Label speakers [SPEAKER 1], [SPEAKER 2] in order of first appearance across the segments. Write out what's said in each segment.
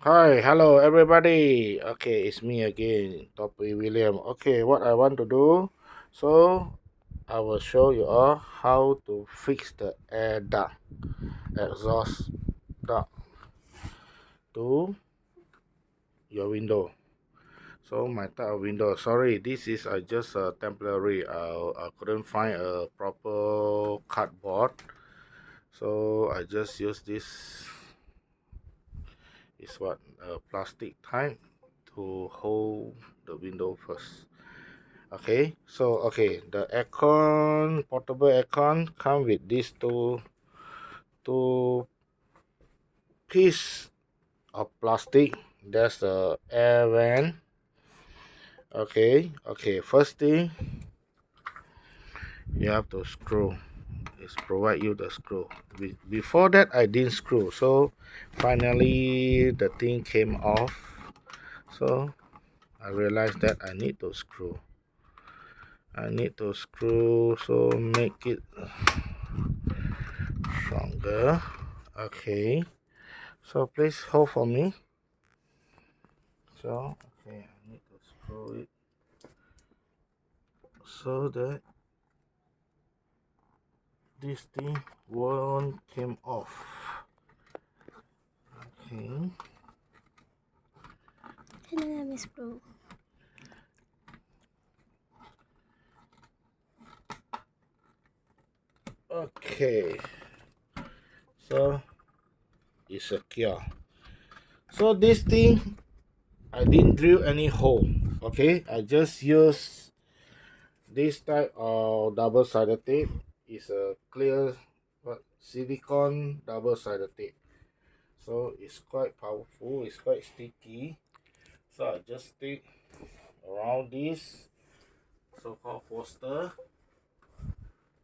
[SPEAKER 1] Hi, hello everybody. Okay, it's me again, Toppy William. Okay, what I want to do, so I will show you all how to fix the air duct, exhaust duct to your window. So my type of window, sorry, this is just a temporary. I couldn't find a proper cardboard, so I just use this. Is what a plastic type to hold the window first. Okay, so the aircon, portable aircon come with these two piece of plastic. That's the air vent. Okay, first thing you have to screw. Is provide you the screw. Before that I didn't screw, so finally the thing came off, so I realized that I need to screw, so make it stronger. Okay, so please hold for me. So okay, I need to screw it so that this thing won't come off. Okay,
[SPEAKER 2] And then I miss blue.
[SPEAKER 1] okay, so it's secure. So this thing I didn't drill any hole. Okay, I just use this type of double-sided tape. Is a clear silicone double-sided tape. So it's quite powerful, it's quite sticky. So I just stick around this so-called poster.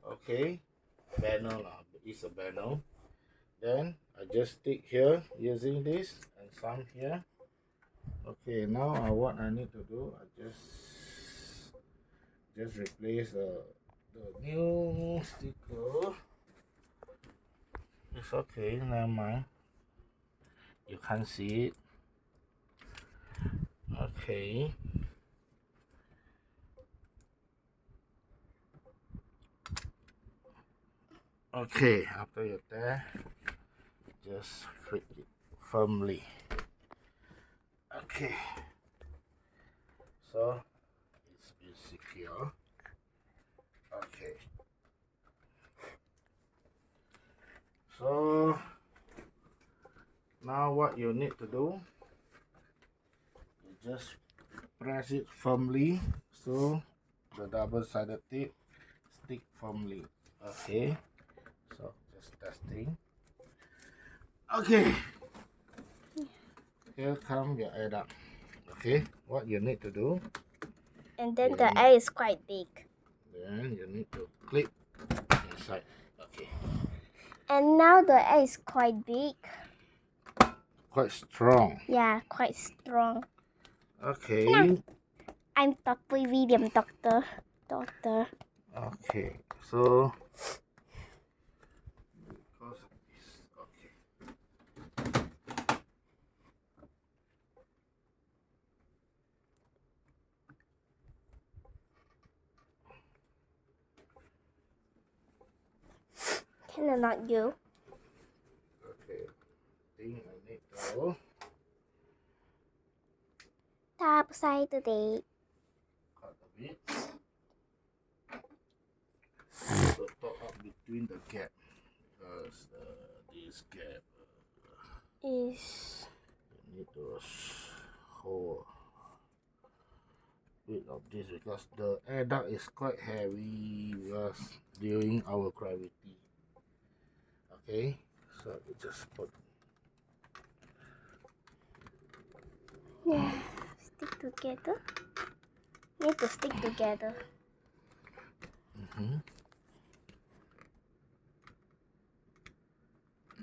[SPEAKER 1] Okay, banner lah, it's a banner. Then I just stick here using this and some here. Okay, now what I need to do, I just replace the new sticker. It's okay, never mind. You can't see it. Okay. Okay, after you're there, just fit it firmly. Okay, so it's been secure. Okay, so now what you need to do, you just press it firmly so the double-sided tape stick firmly. Okay, so just testing. Okay, here come your air duct. Okay, what you need to do,
[SPEAKER 2] And then the air is quite big.
[SPEAKER 1] then you need to clip inside. Okay,
[SPEAKER 2] And now the air is quite big.
[SPEAKER 1] quite strong.
[SPEAKER 2] Yeah, quite strong.
[SPEAKER 1] Okay,
[SPEAKER 2] I'm Dr. William, doctor.
[SPEAKER 1] okay, so because of this, okay,
[SPEAKER 2] Can I not you?
[SPEAKER 1] okay, think I need to
[SPEAKER 2] Tap side today.
[SPEAKER 1] cut a bit to top up between the gap, because this gap
[SPEAKER 2] Is
[SPEAKER 1] you need to hold bit of this, because the air duct is quite heavy because during our gravity. Okay, so we just put
[SPEAKER 2] yeah, stick together. Need to stick together.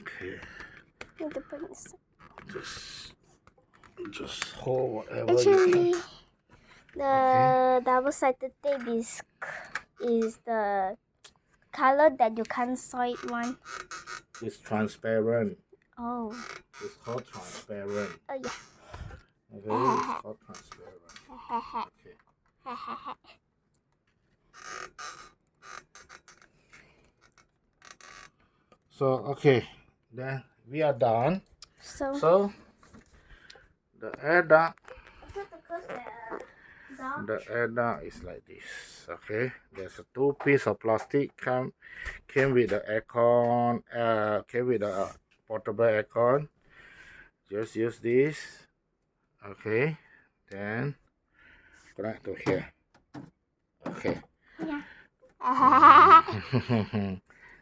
[SPEAKER 1] okay,
[SPEAKER 2] Need to put inside.
[SPEAKER 1] just hold whatever you
[SPEAKER 2] Actually,
[SPEAKER 1] can.
[SPEAKER 2] the double-sided tape is the color that you can't saw it one.
[SPEAKER 1] It's transparent.
[SPEAKER 2] Oh.
[SPEAKER 1] It's called transparent.
[SPEAKER 2] Oh yeah.
[SPEAKER 1] Okay, it's called transparent. Okay. So okay, then we are done.
[SPEAKER 2] So.
[SPEAKER 1] So the air duct,
[SPEAKER 2] Dog.
[SPEAKER 1] the air duct is like this. Okay, there's a 2 piece of plastic came with the aircon. Came with the portable aircon. Just use this. Okay, then connect to here. Okay.
[SPEAKER 2] Yeah.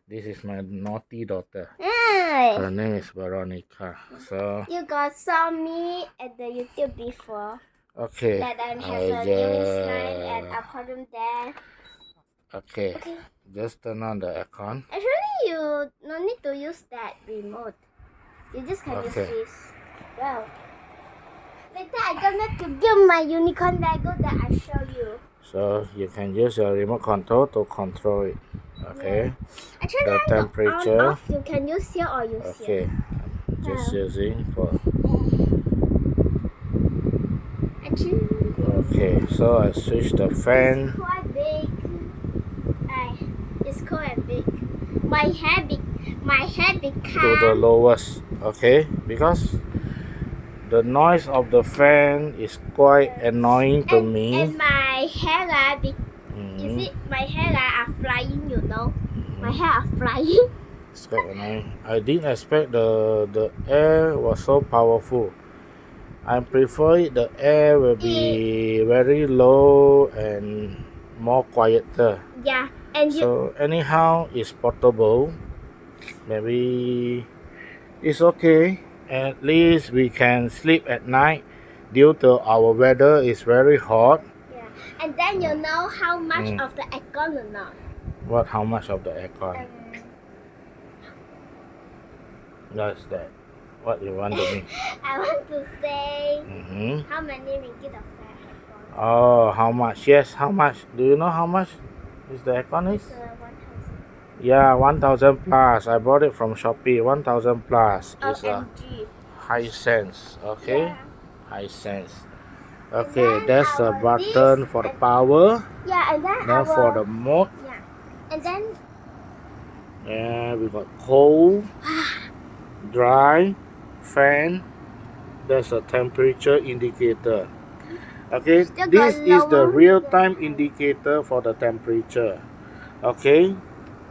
[SPEAKER 1] This is my naughty daughter.
[SPEAKER 2] Hey.
[SPEAKER 1] Her name is Veronica. So
[SPEAKER 2] You got saw me at the YouTube before.
[SPEAKER 1] okay,
[SPEAKER 2] That I have a new slime and I put them there.
[SPEAKER 1] okay, just turn on the aircon.
[SPEAKER 2] Actually, you no need to use that remote. You just can use this. Well, later I'm gonna to build my unicorn Lego that I show you.
[SPEAKER 1] So you can use your remote control to control it. Okay.
[SPEAKER 2] Yeah. Actually,
[SPEAKER 1] The temperature.
[SPEAKER 2] On, off, you can use here or use
[SPEAKER 1] Okay.
[SPEAKER 2] here.
[SPEAKER 1] Just using for.
[SPEAKER 2] Actually,
[SPEAKER 1] Okay. So I switch the fan.
[SPEAKER 2] it's quite big. It's quite big. My hair become
[SPEAKER 1] To the lowest. Okay. Because the noise of the fan is quite annoying to me.
[SPEAKER 2] And my hair you see, my hair are flying. You know, my hair are flying.
[SPEAKER 1] It's quite annoying. I didn't expect the air was so powerful. I prefer the air will be very low and more quieter.
[SPEAKER 2] Yeah, and
[SPEAKER 1] so anyhow, it's portable. Maybe it's okay. At least we can sleep at night due to our weather is very hot.
[SPEAKER 2] yeah, and then you know how much of the aircon or not?
[SPEAKER 1] What? How much of the aircon? That's that. What you want to me?
[SPEAKER 2] I want to say
[SPEAKER 1] Mm-hmm.
[SPEAKER 2] how many ringgit of the aircon?
[SPEAKER 1] Oh, how much? Yes, how much? Do you know how much is the aircon is?
[SPEAKER 2] 1,000.
[SPEAKER 1] Yeah, 1,000 plus. I bought it from Shopee. 1,000 plus is a
[SPEAKER 2] OMG.
[SPEAKER 1] Hisense. Okay,
[SPEAKER 2] Yeah.
[SPEAKER 1] Hisense. Okay,
[SPEAKER 2] then
[SPEAKER 1] that's a button for the power.
[SPEAKER 2] Yeah, and then
[SPEAKER 1] For the mode.
[SPEAKER 2] Yeah, and then
[SPEAKER 1] Yeah, we got cold, dry, fan. There's a temperature indicator. Okay,
[SPEAKER 2] Still
[SPEAKER 1] this
[SPEAKER 2] got
[SPEAKER 1] is the
[SPEAKER 2] lower
[SPEAKER 1] real-time indicator for the temperature. Okay,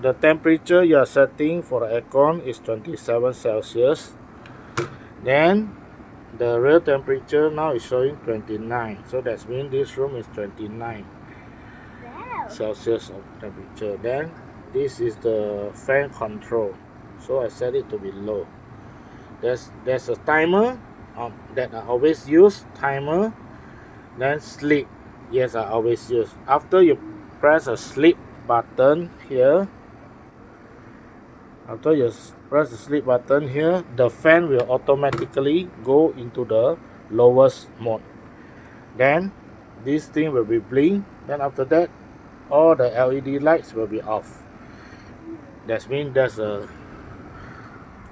[SPEAKER 1] the temperature you are setting for the aircon is 27 Celsius. Then the real temperature now is showing 29. So that means this room is 29 Celsius of temperature. Then this is the fan control. So I set it to be low. There's a timer that I always use. Timer. Then sleep. Yes, I always use. After you press a sleep button here. After you press the sleep button here, the fan will automatically go into the lowest mode. Then this thing will be blink. Then after that, all the LED lights will be off. That means there's a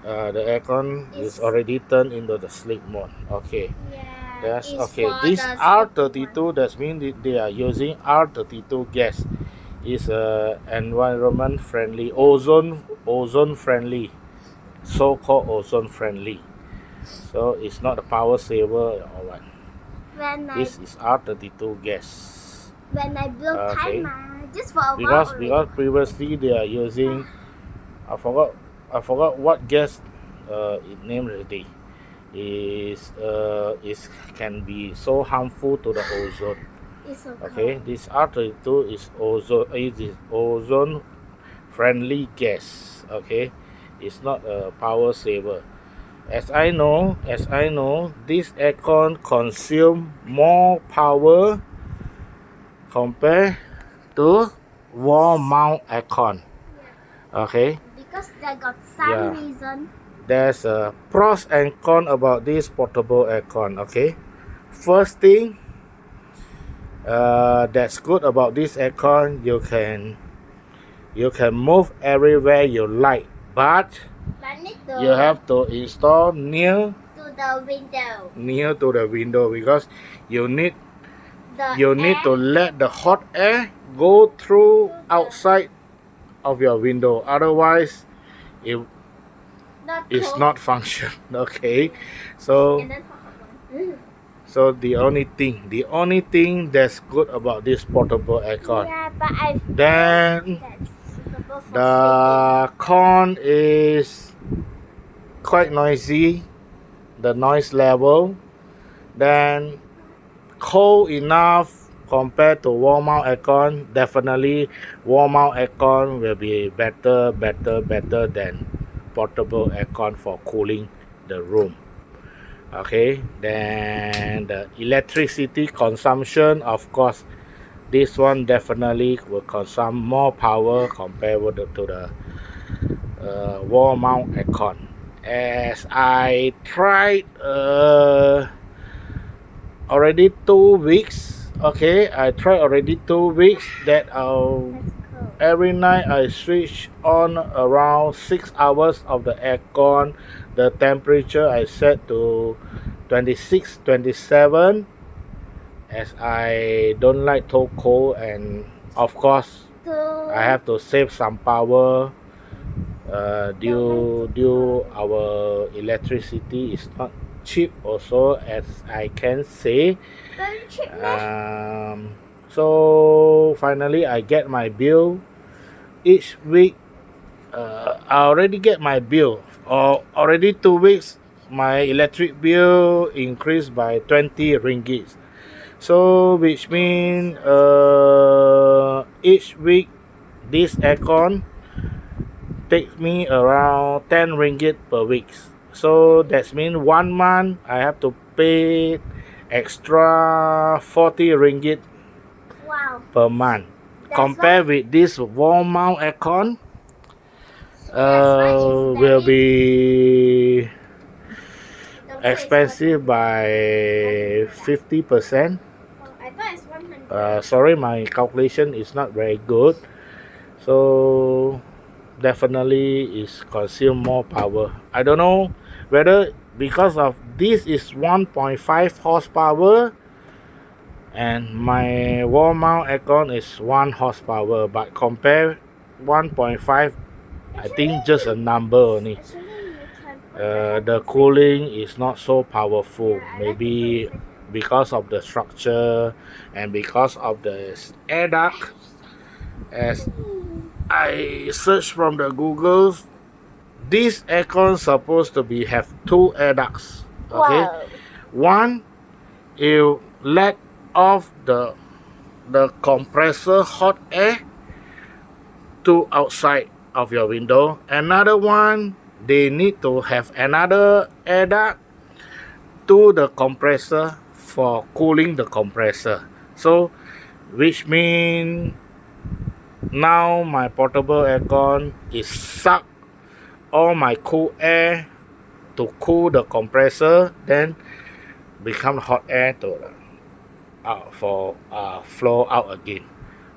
[SPEAKER 1] the aircon is already turned into the sleep mode. Okay.
[SPEAKER 2] yeah,
[SPEAKER 1] That's
[SPEAKER 2] it's
[SPEAKER 1] okay.
[SPEAKER 2] for
[SPEAKER 1] This
[SPEAKER 2] the
[SPEAKER 1] R32, that means they are using R32 gas. It's environment friendly, ozone friendly, so-called ozone friendly. So it's not a power saver or what. This is R32 gas.
[SPEAKER 2] When I blow
[SPEAKER 1] Okay.
[SPEAKER 2] timer, just for a
[SPEAKER 1] Because
[SPEAKER 2] while.
[SPEAKER 1] previously they are using, I forgot what gas it named already. Is can be so harmful to the ozone.
[SPEAKER 2] It's so
[SPEAKER 1] Okay,
[SPEAKER 2] cold.
[SPEAKER 1] this R32 is ozone friendly gas. Okay, it's not a power saver. As I know, this aircon consume more power compared to wall mount aircon. Okay,
[SPEAKER 2] Because they got some reason.
[SPEAKER 1] there's a pros and cons about this portable aircon. Okay, first thing that's good about this aircon, you can move everywhere you like, but
[SPEAKER 2] But need
[SPEAKER 1] you have to install
[SPEAKER 2] to the window.
[SPEAKER 1] near to the window because you need
[SPEAKER 2] The
[SPEAKER 1] to let the hot air go through
[SPEAKER 2] To the-
[SPEAKER 1] outside of your window. Otherwise, it is
[SPEAKER 2] cold.
[SPEAKER 1] not function. Okay, so
[SPEAKER 2] And then hot one.
[SPEAKER 1] so the only thing that's good about this portable aircon,
[SPEAKER 2] Yeah, but I feel
[SPEAKER 1] then
[SPEAKER 2] that's suitable for
[SPEAKER 1] the con is quite noisy, the noise level, then cold enough compared to wall mount aircon. Definitely wall mount aircon will be better than portable aircon for cooling the room. Okay, then the electricity consumption, of course, this one definitely will consume more power compared with to the wall mount aircon. As I tried already 2 weeks. Okay, I tried already 2 weeks that
[SPEAKER 2] That's cold.
[SPEAKER 1] every night I switch on around 6 hours of the aircon. The temperature I set to 26, 27, as I don't like too cold, and of course I have to save some power due our electricity is not cheap also, as I can say.
[SPEAKER 2] Very cheap,
[SPEAKER 1] So finally I get my bill each week. I already get my bill, or already 2 weeks my electric bill increased by 20 ringgit. So which mean each week this aircon takes me around 10 ringgit per week. So that means 1 month I have to pay extra 40 ringgit
[SPEAKER 2] Wow.
[SPEAKER 1] per month.
[SPEAKER 2] That's
[SPEAKER 1] Compared with this wall mount aircon,
[SPEAKER 2] That's
[SPEAKER 1] will be
[SPEAKER 2] expensive.
[SPEAKER 1] expensive by 50%.
[SPEAKER 2] I thought it's 100.
[SPEAKER 1] Sorry, my calculation is not very good. So definitely is consume more power. I don't know whether because of this is 1.5 horsepower and my wall mount aircon is 1 horsepower, but compare 1.5, I think just a number only.
[SPEAKER 2] Actually, you can put
[SPEAKER 1] The cooling is not so powerful.
[SPEAKER 2] Yeah, I like
[SPEAKER 1] Maybe because of the structure and because of the air duct. As I search from the Google, this aircon supposed to be have 2 air ducts. Okay,
[SPEAKER 2] Wow.
[SPEAKER 1] one you let off the compressor hot air to outside of your window. Another one, they need to have another air duct to the compressor for cooling the compressor. So which mean now my portable aircon is suck all my cool air to cool the compressor, then become hot air to flow out again.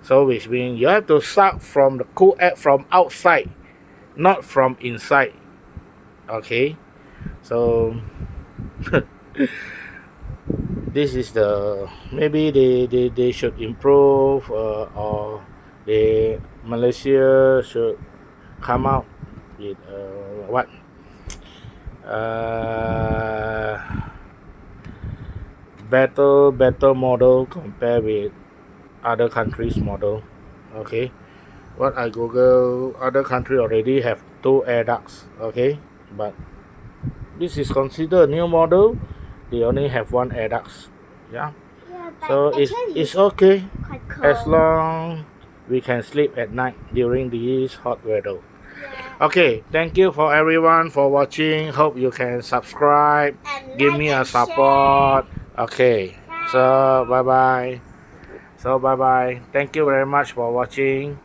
[SPEAKER 1] So which means you have to suck from the cool air from outside, not from inside. Okay, so this is the maybe they should improve, or Malaysia should come out with what better model compared with other countries model. Okay, what I Google, other country already have 2 air ducts. Okay, but this is considered a new model, they only have 1 air ducts. Yeah,
[SPEAKER 2] but
[SPEAKER 1] so it's okay
[SPEAKER 2] quite cold.
[SPEAKER 1] as long we can sleep at night during this hot weather.
[SPEAKER 2] Yeah.
[SPEAKER 1] Okay, thank you for everyone for watching. Hope you can subscribe,
[SPEAKER 2] And
[SPEAKER 1] give
[SPEAKER 2] like
[SPEAKER 1] me a
[SPEAKER 2] and
[SPEAKER 1] support. Okay,
[SPEAKER 2] share.
[SPEAKER 1] so bye bye. Thank you very much for watching.